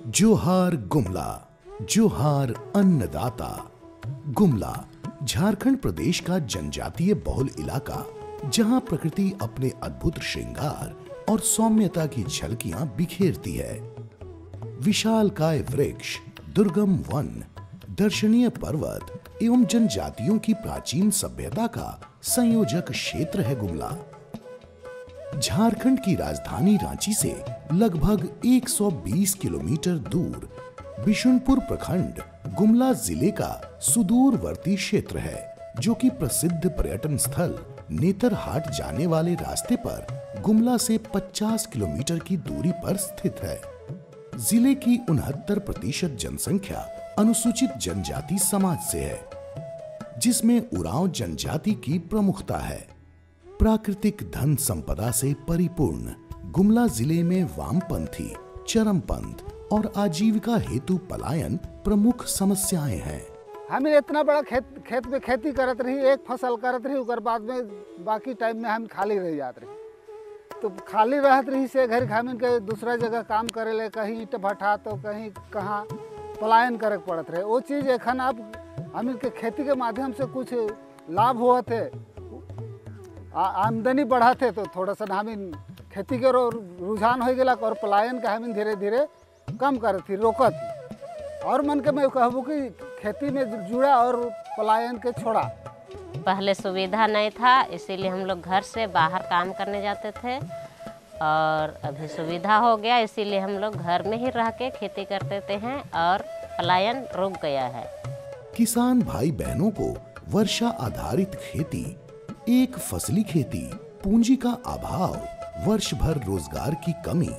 जोहार गुमला, जोहार अन्नदाता। गुमला झारखंड प्रदेश का जनजातीय बहुल इलाका, जहां प्रकृति अपने अद्भुत श्रृंगार और सौम्यता की झलकियां बिखेरती है। विशालकाय वृक्ष, दुर्गम वन, दर्शनीय पर्वत एवं जनजातियों की प्राचीन सभ्यता का संयोजक क्षेत्र है गुमला। झारखंड की राजधानी रांची से लगभग 120 किलोमीटर दूर बिशुनपुर प्रखंड गुमला जिले का सुदूरवर्ती क्षेत्र है, जो कि प्रसिद्ध पर्यटन स्थल नेतरहाट जाने वाले रास्ते पर गुमला से 50 किलोमीटर की दूरी पर स्थित है। जिले की 69% जनसंख्या अनुसूचित जनजाति समाज से है, जिसमें उरांव जनजाति की प्रमुखता है। प्राकृतिक धन संपदा से परिपूर्ण गुमला जिले में वामपंथी, चरमपंथ और आजीविका हेतु पलायन प्रमुख समस्याएं हैं। हम इतना बड़ा खेत में खेती करत रही, एक फसल करत रही, उसके बाद में बाकी टाइम में हम खाली रह जात रही। तो खाली रहत रही से घर हम के दूसरा जगह काम करे ले, कहीं ईंट भट्ठा तो कहीं कहाँ पलायन करे पड़त रहे। वो चीज़ एखन अब हम के खेती के माध्यम से कुछ लाभ हुआ थे, आमदनी बढ़ा थे, तो थोड़ा सा हम खेती के रुझान हो गया और पलायन का हम धीरे धीरे कम कर थी, रोका थी। और मन के मैं कहूँ कि खेती में जुड़ा और पलायन के छोड़ा। पहले सुविधा नहीं था, इसीलिए हम लोग घर से बाहर काम करने जाते थे, और अभी सुविधा हो गया, इसीलिए हम लोग घर में ही रह के खेती करते हैं और पलायन रुक गया है। किसान भाई बहनों को वर्षा आधारित खेती, एक फसली खेती, पूंजी का अभाव, वर्ष भर रोजगार की कमी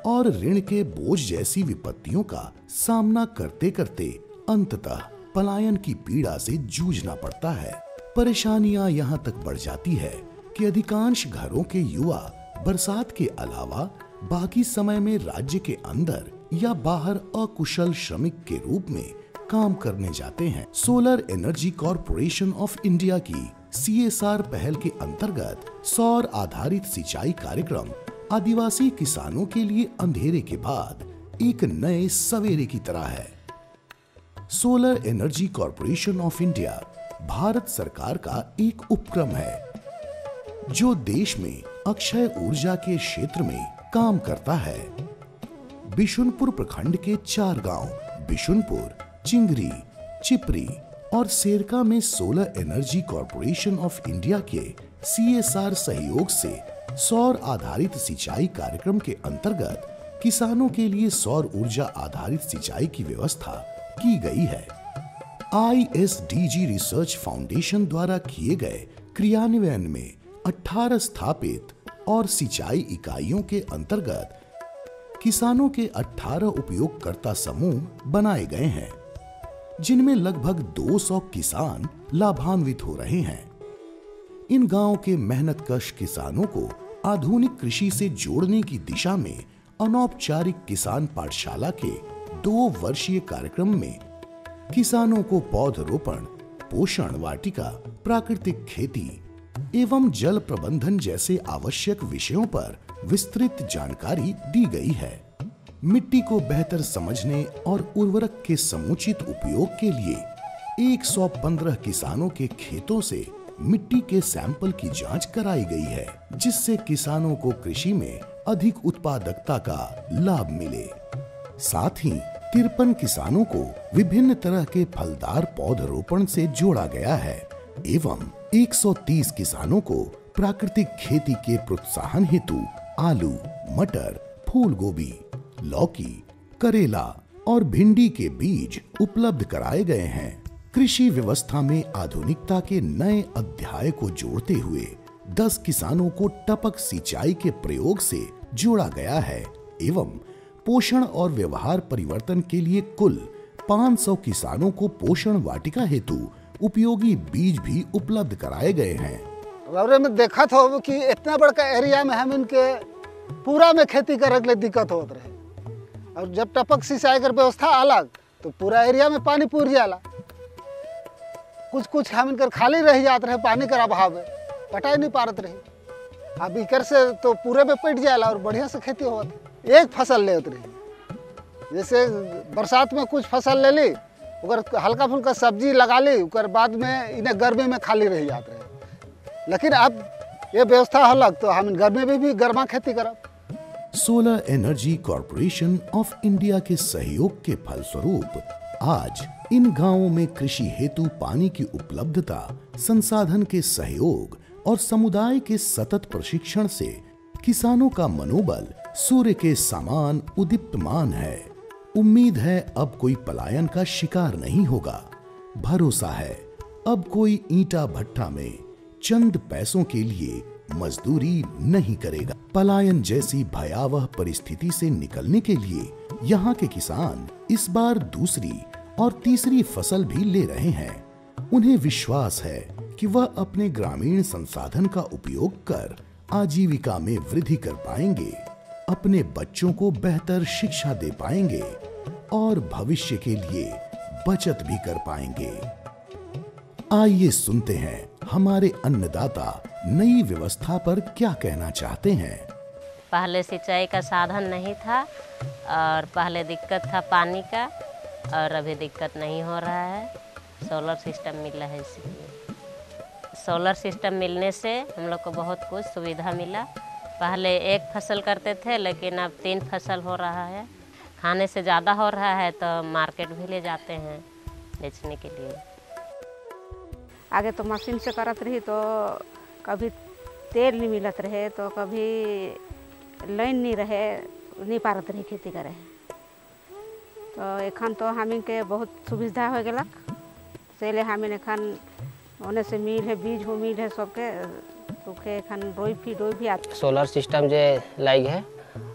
और ऋण के बोझ जैसी विपत्तियों का सामना करते करते अंततः पलायन की पीड़ा से जूझना पड़ता है। परेशानियां यहाँ तक बढ़ जाती है कि अधिकांश घरों के युवा बरसात के अलावा बाकी समय में राज्य के अंदर या बाहर अकुशल श्रमिक के रूप में काम करने जाते हैं। Solar energy corporation of India की CSR पहल के अंतर्गत सौर आधारित सिंचाई कार्यक्रम आदिवासी किसानों के लिए अंधेरे के बाद एक नए सवेरे की तरह है। Solar energy corporation of India Bharat सरकार का एक उपक्रम है, जो देश में अक्षय ऊर्जा के क्षेत्र में काम करता है। बिशुनपुर प्रखंड के 4 गांव बिशुनपुर, चिंगरी, चिपरी और सेरका में solar energy corporation of India के CSR सहयोग से सौर आधारित सिंचाई कार्यक्रम के अंतर्गत किसानों के लिए सौर ऊर्जा आधारित सिंचाई की व्यवस्था की गई है। ISDG रिसर्च फाउंडेशन द्वारा किए गए क्रियान्वयन में 18 स्थापित और सिंचाई इकाइयों के अंतर्गत किसानों के 18 उपयोगकर्ता समूह बनाए गए हैं, जिनमें लगभग 200 किसान लाभान्वित हो रहे हैं। इन गांव के मेहनतकश किसानों को आधुनिक कृषि से जोड़ने की दिशा में अनौपचारिक किसान पाठशाला के 2 वर्षीय कार्यक्रम में किसानों को पौधरोपण, पोषण वाटिका, प्राकृतिक खेती एवं जल प्रबंधन जैसे आवश्यक विषयों पर विस्तृत जानकारी दी गई है। मिट्टी को बेहतर समझने और उर्वरक के समुचित उपयोग के लिए 115 किसानों के खेतों से मिट्टी के सैंपल की जांच कराई गई है, जिससे किसानों को कृषि में अधिक उत्पादकता का लाभ मिले। साथ ही 53 किसानों को विभिन्न तरह के फलदार पौधरोपण से जोड़ा गया है एवं 130 किसानों को प्राकृतिक खेती के प्रोत्साहन हेतु आलू, मटर, फूल गोभी, लौकी, करेला और भिंडी के बीज उपलब्ध कराए गए हैं। कृषि व्यवस्था में आधुनिकता के नए अध्याय को जोड़ते हुए 10 किसानों को टपक सिंचाई के प्रयोग से जोड़ा गया है एवं पोषण और व्यवहार परिवर्तन के लिए कुल 500 किसानों को पोषण वाटिका हेतु उपयोगी बीज भी उपलब्ध कराए गए हैं। और में देखा था कि इतना बड़ा एरिया में हम इनके पूरा में खेती करे के लिए दिक्कत होत रहे, और जब टपक सिंचाई कर व्यवस्था अलग तो पूरा एरिया में पानी पूर जाला। कुछ हम इनकर खाली रह जाते रहे, पानी का अभाव है, पटा नहीं पारत रही। अब इकर से तो पूरे में पट जाला और बढ़िया से खेती होत, एक फसल ले उतरी। जैसे बरसात में कुछ फसल ले ली, अगर हल्का फुल्का सब्जी लगा ली, उसके बाद में इन्हें गर्मी में खाली रह जाते हैं। लेकिन अब ये व्यवस्था हलक तो हम गर्मी में भी गर्मा खेती करब। Solar energy corporation of India के सहयोग के फलस्वरूप आज इन गांवों में कृषि हेतु पानी की उपलब्धता, संसाधन के सहयोग और समुदाय के सतत प्रशिक्षण से किसानों का मनोबल सूर्य के समान उदीप्तमान है। उम्मीद है अब कोई पलायन का शिकार नहीं होगा। भरोसा है अब कोई ईंटा भट्टा में चंद पैसों के लिए मजदूरी नहीं करेगा। पलायन जैसी भयावह परिस्थिति से निकलने के लिए यहाँ के किसान इस बार दूसरी और तीसरी फसल भी ले रहे हैं। उन्हें विश्वास है कि वह अपने ग्रामीण संसाधन का उपयोग कर आजीविका में वृद्धि कर पाएंगे, अपने बच्चों को बेहतर शिक्षा दे पाएंगे और भविष्य के लिए बचत भी कर पाएंगे। आइए सुनते हैं हमारे अन्नदाता नई व्यवस्था पर क्या कहना चाहते हैं। पहले सिंचाई का साधन नहीं था और पहले दिक्कत था पानी का, और अभी दिक्कत नहीं हो रहा है। सोलर सिस्टम मिला है, इसलिए सोलर सिस्टम मिलने से हम लोग को बहुत कुछ सुविधा मिला। पहले एक फसल करते थे, लेकिन अब 3 फसल हो रहा है। खाने से ज़्यादा हो रहा है तो मार्केट भी ले जाते हैं बेचने के लिए। आगे तो मशीन से करत रही तो कभी तेल नहीं मिलत रहे, तो कभी लाइन नहीं रहे, नहीं पारत रही खेती करे। तो एखन तो हमी के बहुत सुविधा हो गलक, से हमी एखन ओने से मिल है, बीज हो मिल है सबके, तो एखन रोई भी आते। सोलर सिस्टम जो लाइक है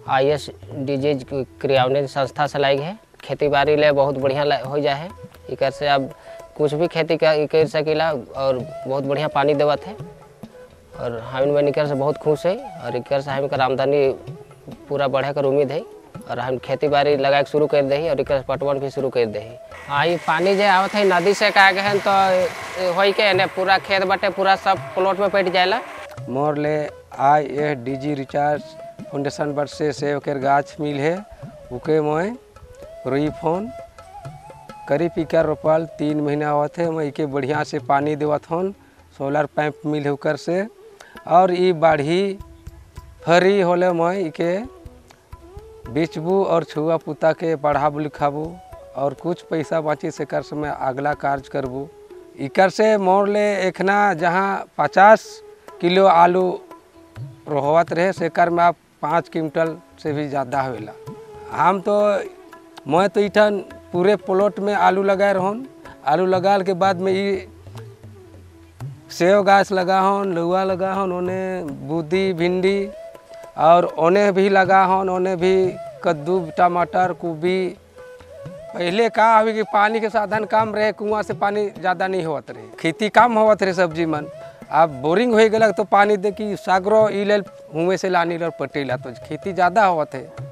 ISDG क्रियान्वयन संस्था से लाइक है। खेती बाड़ी ले बहुत बढ़िया हो जाए है। इकर से अब कुछ भी खेती कर सकीला और बहुत बढ़िया पानी देवत है, और हम में इकर से बहुत खुश है। और इकर से हम आमदनी पूरा बढ़े कर उम्मीद है, और हम खेती बाड़ी लगा के शुरू कर दे और इकर पटवन भी शुरू कर दे। हाँ, ये पानी जो आवत है नदी से का गए तो हो के पूरा खेत बटे पूरा सब प्लॉट में पैट जाएला। मोर ले ISDG रिचार्ज फाउंडेशन बट से ओकर गाछ मिल है, उके मैं रोई फोन करीब पीकर रोपल 3 महीना होते है। मैं इके बढ़िया से पानी देवत हूँ, सोलर पैंप मिल होकर से। और ये बाढ़ी फरी होले मैं इके बेचबू और छुआ पुता के पढ़ाबू लिखाबू, और कुछ पैसा बची से कर से मैं अगला कार्य करबू। इकर से मोर ले एखना जहाँ 50 किलो आलू रोहवत रहे, से कर में आप 5 क्विंटल से भी ज़्यादा होवेला। हम तो मैं तो इठन पूरे प्लॉट में आलू लगाए रहूँ। आलू लगाल के बाद में ये सेव गाछ लगा हूँ, लुआ लगा हूँ, उन्हें बूदी भिंडी, और उन्हें भी लगा हूँ, उन्हें भी कद्दू टमाटर गोभी। पहले का अभी कि पानी के साधन कम रहे, कुआं से पानी ज़्यादा नहीं होत रहे, खेती कम होत रहे सब्जी मन। अब बोरिंग हो गया तो पानी दे कि सागरो इल हुए से लानी लर पटेला, तो खेती ज़्यादा होत है।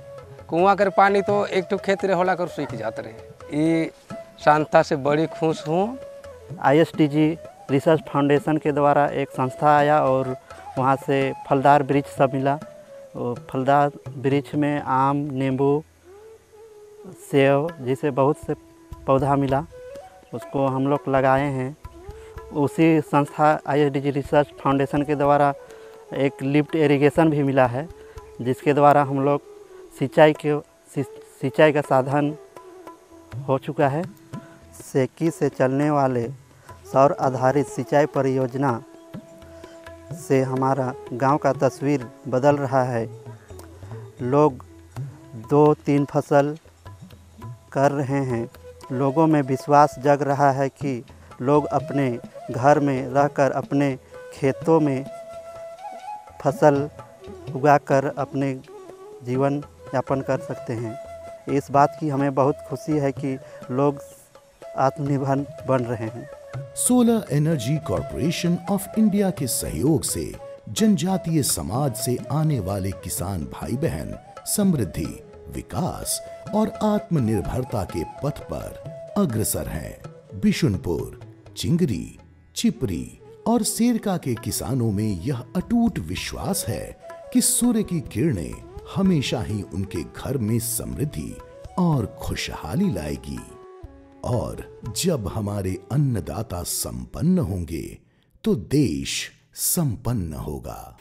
कुआं कर पानी तो एक तो खेत रहे होला कर सूख जाते रहे। ये संस्था से बड़ी खुश हूँ। ISDG रिसर्च फाउंडेशन के द्वारा एक संस्था आया और वहाँ से फलदार वृक्ष सब मिला। फलदार वृक्ष में आम, नींबू, सेब जैसे बहुत से पौधा मिला, उसको हम लोग लगाए हैं। उसी संस्था ISDG रिसर्च फाउंडेशन के द्वारा एक लिफ्ट इरिगेशन भी मिला है, जिसके द्वारा हम लोग सिंचाई का साधन हो चुका है। सेकी से चलने वाले सौर आधारित सिंचाई परियोजना से हमारा गांव का तस्वीर बदल रहा है। लोग 2-3 फसल कर रहे हैं। लोगों में विश्वास जग रहा है कि लोग अपने घर में रहकर अपने खेतों में फसल उगाकर अपने जीवन यापन कर सकते हैं। इस बात की हमें बहुत खुशी है कि लोग आत्मनिर्भर बन रहे हैं। Solar energy corporation of India के सहयोग से जनजातीय समाज से आने वाले किसान भाई बहन समृद्धि, विकास और आत्मनिर्भरता के पथ पर अग्रसर हैं। बिशुनपुर, चिंगरी, चिपरी और सेरका के किसानों में यह अटूट विश्वास है कि सूर्य की किरणें हमेशा ही उनके घर में समृद्धि और खुशहाली लाएगी। और जब हमारे अन्नदाता संपन्न होंगे तो देश संपन्न होगा।